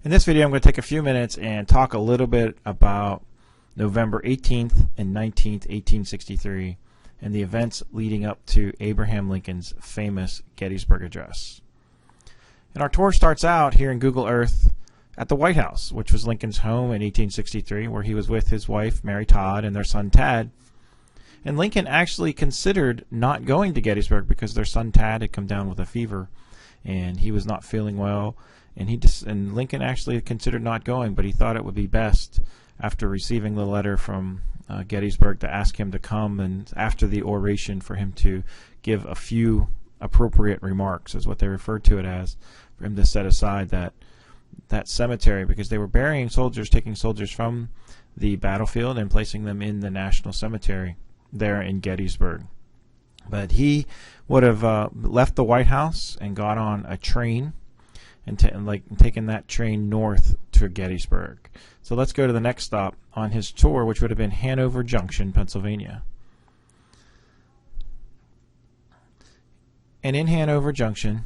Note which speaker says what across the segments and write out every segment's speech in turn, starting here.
Speaker 1: In this video, I'm going to take a few minutes and talk a little bit about November 18th and 19th, 1863, and the events leading up to Abraham Lincoln's famous Gettysburg Address. And our tour starts out here in Google Earth at the White House, which was Lincoln's home in 1863, where he was with his wife, Mary Todd, and their son, Tad. And Lincoln actually considered not going to Gettysburg because their son, Tad, had come down with a fever, and he was not feeling well. And Lincoln actually considered not going, but he thought it would be best, after receiving the letter from Gettysburg, to ask him to come, and after the oration for him to give a few appropriate remarks, is what they referred to it as, for him to set aside that cemetery, because they were burying soldiers, taking soldiers from the battlefield and placing them in the National Cemetery there in Gettysburg. But he would have left the White House and got on a train and taken that train north to Gettysburg. So let's go to the next stop on his tour, which would have been Hanover Junction, Pennsylvania. And in Hanover Junction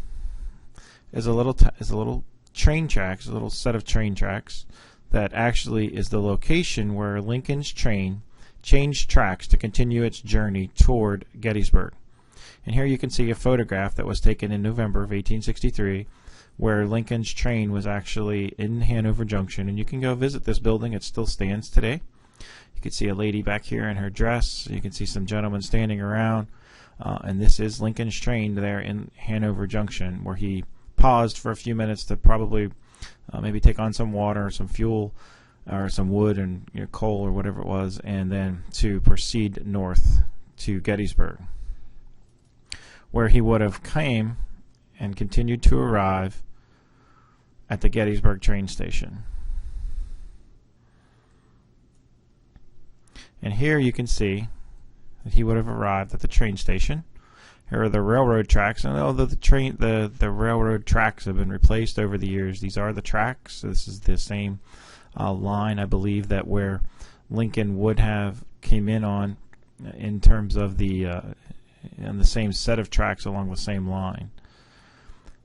Speaker 1: is a little train tracks, a little set of train tracks that actually is the location where Lincoln's train changed tracks to continue its journey toward Gettysburg. And here you can see a photograph that was taken in November of 1863, where Lincoln's train was actually in Hanover Junction, and you can go visit this building. It still stands today. You can see a lady back here in her dress. You can see some gentlemen standing around, and this is Lincoln's train there in Hanover Junction, where he paused for a few minutes to probably maybe take on some water or some fuel or some wood and coal or whatever it was, and then to proceed north to Gettysburg, where he would have came and continued to arrive at the Gettysburg train station. And here you can see that he would have arrived at the train station. Here are the railroad tracks, and although the railroad tracks have been replaced over the years, these are the tracks. So this is the same line, I believe, that where Lincoln would have came in on, in terms of the same set of tracks along the same line.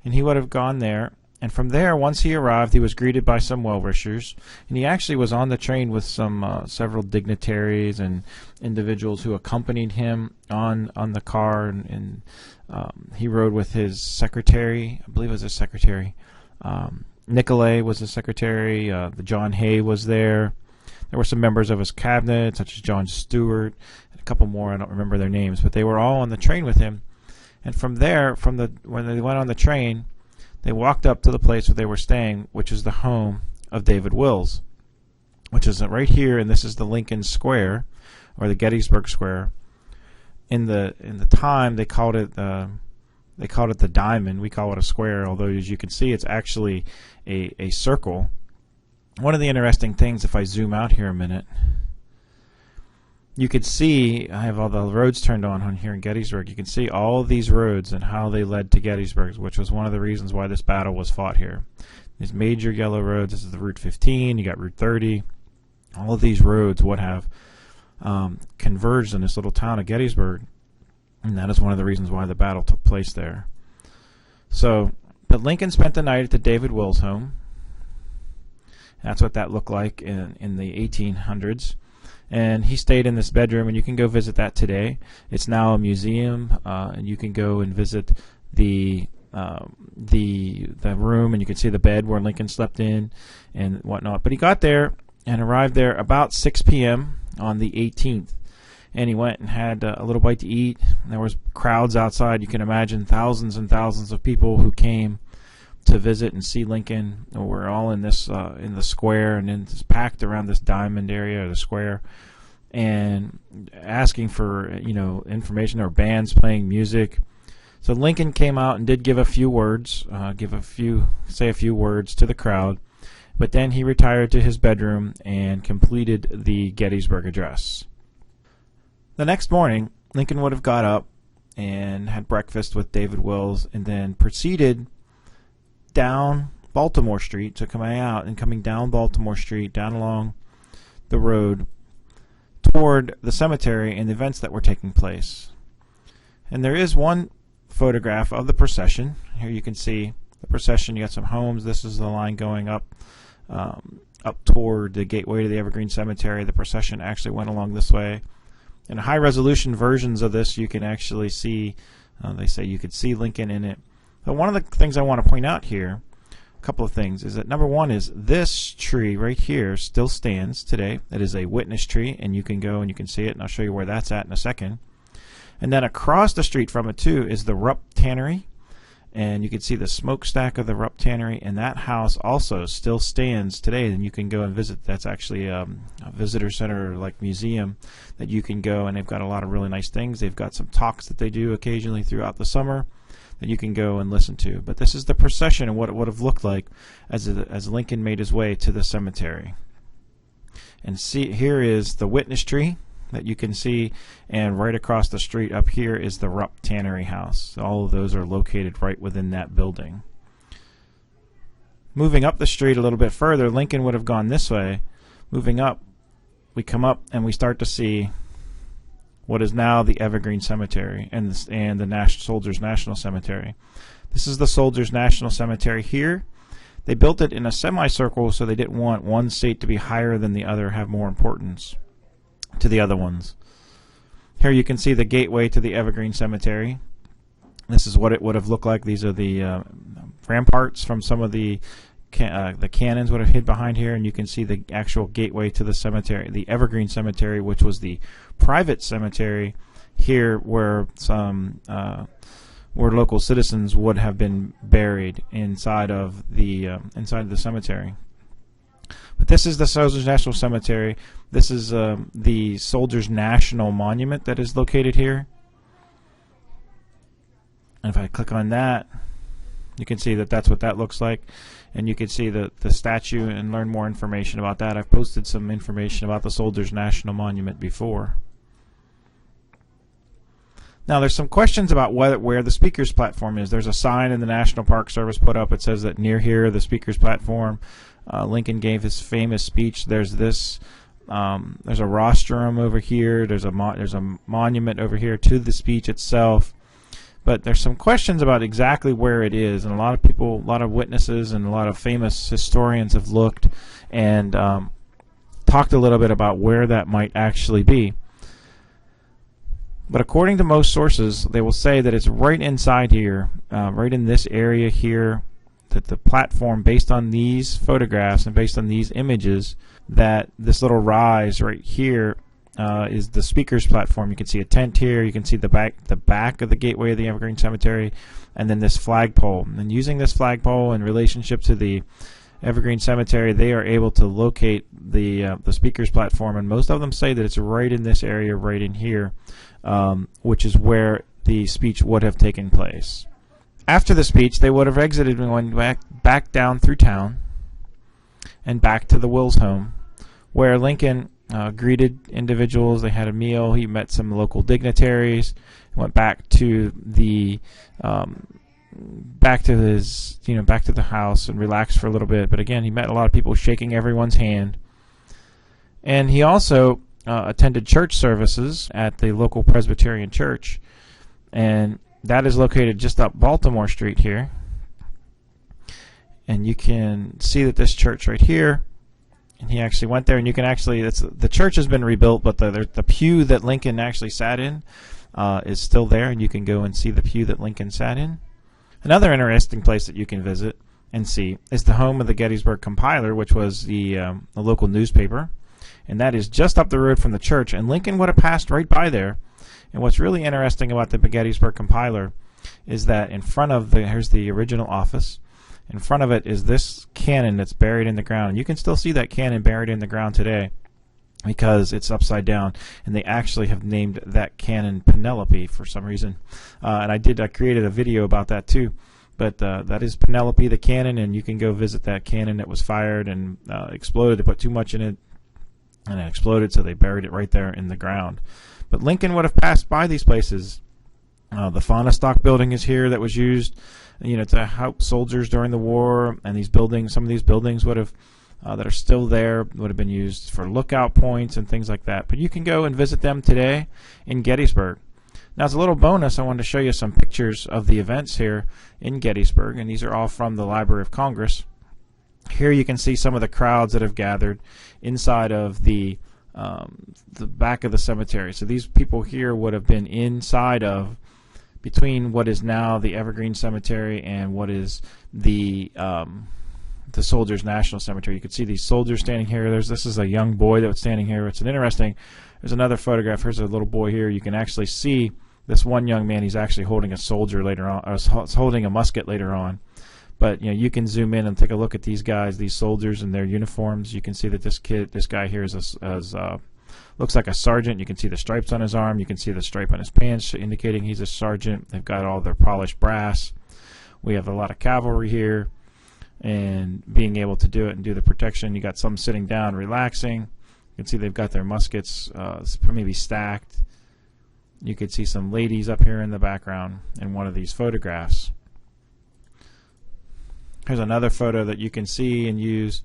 Speaker 1: And he would have gone there, and from there, once he arrived, he was greeted by some well-wishers, and he actually was on the train with some several dignitaries and individuals who accompanied him on the car, and he rode with his secretary. I believe it was his secretary. Nicolay was his secretary. The John Hay was there. There were some members of his cabinet, such as John Stewart, and a couple more. I don't remember their names, but they were all on the train with him. And from there, when they went on the train, they walked up to the place where they were staying, which is the home of David Wills, which is right here, and this is the Lincoln Square, or the Gettysburg Square. In the time, they called it the Diamond. We call it a square, although as you can see, it's actually a circle. One of the interesting things, if I zoom out here a minute, you could see, I have all the roads turned on here in Gettysburg. You can see all of these roads and how they led to Gettysburg, which was one of the reasons why this battle was fought here. These major yellow roads, this is the Route 15, you got Route 30. All of these roads would have converged in this little town of Gettysburg, and that is one of the reasons why the battle took place there. So, but Lincoln spent the night at the David Wills home. That's what that looked like in the 1800s. And he stayed in this bedroom, and you can go visit that today. It's now a museum, and you can go and visit the room, and you can see the bed where Lincoln slept in and whatnot. But he got there and arrived there about 6 p.m. on the 18th, and he went and had a little bite to eat. There was crowds outside. You can imagine thousands and thousands of people who came to visit and see Lincoln. We're all in this in the square, and then it's packed around this diamond area, or the square, and asking for information. There were bands playing music. So Lincoln came out and did give a few words, say a few words to the crowd, but then he retired to his bedroom and completed the Gettysburg Address. The next morning, Lincoln would have got up and had breakfast with David Wills, and then proceeded down Baltimore Street, so coming down Baltimore Street, down along the road toward the cemetery and the events that were taking place. And there is one photograph of the procession. Here you can see the procession. You got some homes. This is the line going up up toward the gateway to the Evergreen Cemetery. The procession actually went along this way. In high resolution versions of this, you can actually see, they say you could see Lincoln in it. But one of the things I want to point out here, a couple of things, is that number one is this tree right here still stands today. It is a witness tree, and you can go and you can see it, and I'll show you where that's at in a second. And then across the street from it too is the Rupp Tannery, and you can see the smokestack of the Rupp Tannery, and that house also still stands today, and you can go and visit. That's actually a visitor center, like museum, that you can go, and they've got a lot of really nice things. They've got some talks that they do occasionally throughout the summer that you can go and listen to. But this is the procession and what it would have looked like as Lincoln made his way to the cemetery. And see, here is the witness tree that you can see, and right across the street up here is the Rupp Tannery house. All of those are located right within that building. Moving up the street a little bit further, Lincoln would have gone this way. Moving up, we come up and we start to see what is now the Evergreen Cemetery and the Soldiers National Cemetery. This is the Soldiers National Cemetery here. They built it in a semicircle, so they didn't want one state to be higher than the other, have more importance to the other ones. Here you can see the gateway to the Evergreen Cemetery. This is what it would have looked like. These are the ramparts from some of the cannons would have hid behind here, and you can see the actual gateway to the cemetery, the Evergreen Cemetery, which was the private cemetery here, where some where local citizens would have been buried inside of the cemetery. But this is the Soldiers National Cemetery. This is the Soldiers National Monument that is located here. And if I click on that, you can see that that's what that looks like. And you can see the statue and learn more information about that. I've posted some information about the Soldiers National Monument before. Now there's some questions about where the speaker's platform is. There's a sign in the National Park Service put up. It says that near here, the speaker's platform, Lincoln gave his famous speech. There's this. There's a rostrum over here. There's a monument over here to the speech itself. But there's some questions about exactly where it is, and a lot of people, a lot of witnesses, and a lot of famous historians have looked and talked a little bit about where that might actually be. But according to most sources, they will say that it's right inside here, right in this area here, that the platform, based on these photographs and based on these images, that this little rise right here is the speaker's platform. You can see a tent here. You can see the back of the gateway of the Evergreen Cemetery, and then this flagpole. And using this flagpole in relationship to the Evergreen Cemetery, they are able to locate the speaker's platform, and most of them say that it's right in this area, right in here, which is where the speech would have taken place. After the speech, they would have exited and went back down through town and back to the Wills home, where Lincoln greeted individuals. They had a meal. He met some local dignitaries. Went back to the back to the house and relaxed for a little bit. But again, he met a lot of people, shaking everyone's hand. And he also attended church services at the local Presbyterian church, and that is located just up Baltimore Street here. And you can see that this church right here, and he actually went there, and you can actually, the church has been rebuilt, but the pew that Lincoln actually sat in is still there, and you can go and see the pew that Lincoln sat in. Another interesting place that you can visit and see is the home of the Gettysburg Compiler, which was the local newspaper, and that is just up the road from the church, and Lincoln would have passed right by there. And what's really interesting about the Gettysburg Compiler is that in front of here's the original office. In front of it is this cannon that's buried in the ground. And you can still see that cannon buried in the ground today because it's upside down, and they actually have named that cannon Penelope for some reason. And I created a video about that too. But that is Penelope, the cannon, and you can go visit that cannon that was fired and exploded. They put too much in it, and it exploded, so they buried it right there in the ground. But Lincoln would have passed by these places. The fauna stock building is here that was used, to help soldiers during the war, and these buildings, some of these buildings would have, that are still there, would have been used for lookout points and things like that. But you can go and visit them today in Gettysburg. Now, as a little bonus, I wanted to show you some pictures of the events here in Gettysburg, and these are all from the Library of Congress. Here you can see some of the crowds that have gathered inside of the back of the cemetery. So these people here would have been inside of, between what is now the Evergreen Cemetery and what is the Soldiers National Cemetery. You can see these soldiers standing here. This is a young boy that was standing here. It's an interesting. There's another photograph. Here's a little boy here. You can actually see this one young man. He's actually holding a soldier later on, or holding a musket later on. But you can zoom in and take a look at these guys, these soldiers in their uniforms. You can see that this guy here looks like a sergeant. You can see the stripes on his arm. You can see the stripe on his pants, indicating he's a sergeant. They've got all their polished brass. We have a lot of cavalry here, and being able to do it and do the protection. You got some sitting down, relaxing. You can see they've got their muskets maybe stacked. You could see some ladies up here in the background in one of these photographs. Here's another photo that you can see and use.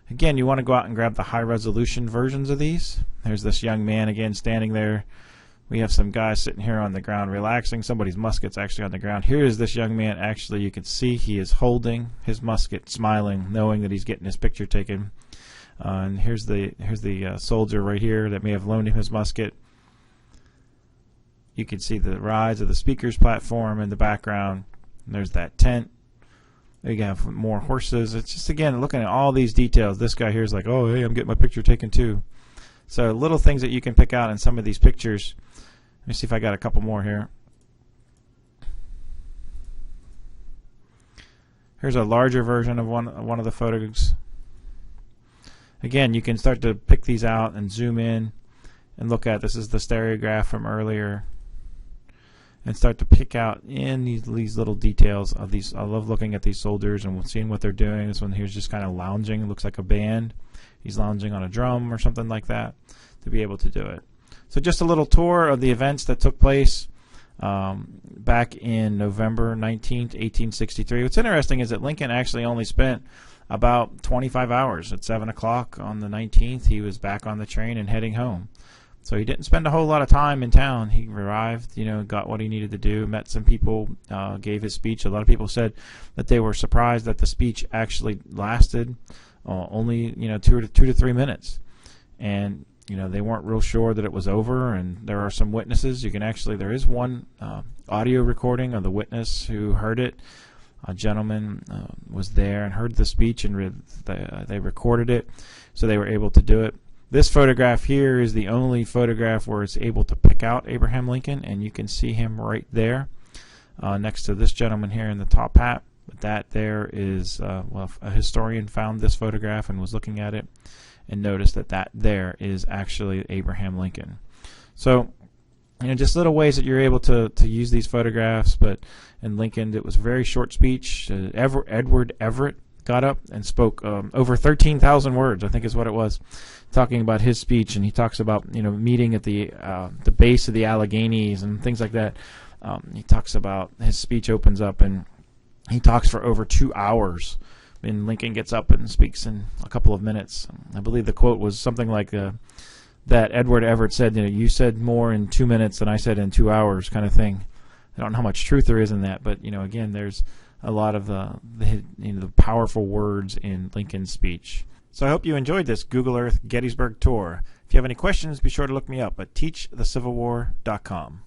Speaker 1: Again, you want to go out and grab the high resolution versions of these. There's this young man again standing there. We have some guys sitting here on the ground relaxing. Somebody's musket's actually on the ground. Here is this young man. Actually, you can see he is holding his musket, smiling, knowing that he's getting his picture taken. And here's the soldier right here that may have loaned him his musket. You can see the rise of the speaker's platform in the background. And there's that tent. There you have more horses. It's just, again, looking at all these details. This guy here is like, oh, hey, I'm getting my picture taken too. So little things that you can pick out in some of these pictures. Let me see if I got a couple more here. Here's a larger version of one of the photos. Again, you can start to pick these out and zoom in and look at. This is the stereograph from earlier. And start to pick out in these little details of these. I love looking at these soldiers and seeing what they're doing. This one here's just kind of lounging. It looks like a band. He's lounging on a drum or something like that to be able to do it. So just a little tour of the events that took place back in November 19th, 1863. What's interesting is that Lincoln actually only spent about 25 hours. At 7 o'clock on the 19th, he was back on the train and heading home. So he didn't spend a whole lot of time in town. He arrived, got what he needed to do, met some people, gave his speech. A lot of people said that they were surprised that the speech actually lasted only 2 to 3 minutes, and they weren't real sure that it was over. And there are some witnesses. There is one audio recording of the witness who heard it. A gentleman was there and heard the speech, and they recorded it, so they were able to do it. This photograph here is the only photograph where it's able to pick out Abraham Lincoln, and you can see him right there next to this gentleman here in the top hat. But that there is, a historian found this photograph and was looking at it and noticed that there is actually Abraham Lincoln. So, just little ways that you're able to use these photographs. But in Lincoln, it was a very short speech. Edward Everett got up and spoke over 13,000 words, I think is what it was, talking about his speech. And he talks about meeting at the base of the Alleghenies and things like that. He talks about, his speech opens up and he talks for over 2 hours. And Lincoln gets up and speaks in a couple of minutes. I believe the quote was something like that Edward Everett said, you said more in 2 minutes than I said in 2 hours, kind of thing. I don't know how much truth there is in that, but again, there's a lot of the powerful words in Lincoln's speech. So I hope you enjoyed this Google Earth Gettysburg tour. If you have any questions, be sure to look me up at teachthecivilwar.com.